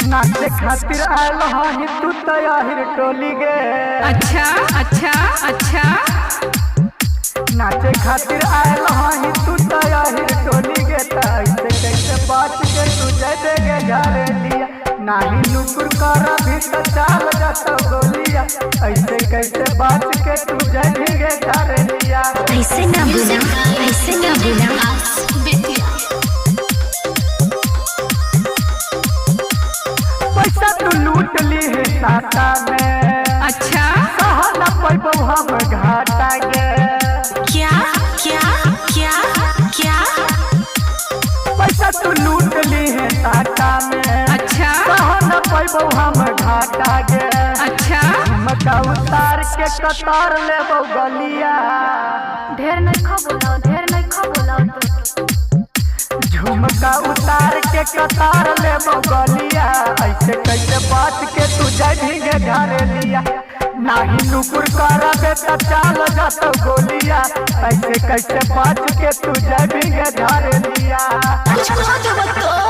नाचे खातिर आयल हही तू तयाहिर टोली गे। अच्छा अच्छा अच्छा नाचे खातिर आयल हही तू तयाहिर टोली गे। ऐसे कैसे बात के तू जैसे गे घरे लिया नाही नुकुर कर भी तो चाल जाता गोलिया। ऐसे कैसे बात के तू जैसे गे घरे लिया। ऐसे ना बुला, ऐसे ना बुला। पैसा तू लूट ली है साटा में। अच्छा कहना पैबो हम घाटा गे। क्या क्या क्या क्या पैसा तू लूट ली है साटा में। अच्छा कहना पैबो हम घाटा गे। अच्छा मका उतार के कतार ले गलिया। ढेर नहीं खा बोला, ढेर नहीं खा बोला। झुमका उतार के कतार ले गलिया। ऐसे कैसे बात के तू जैसे घरे लिया नाही नुकुर करबे तो चाल जाता गोलिया। ऐसे कैसे बात के तू जैसे घरे लिया। कुछ कहो तो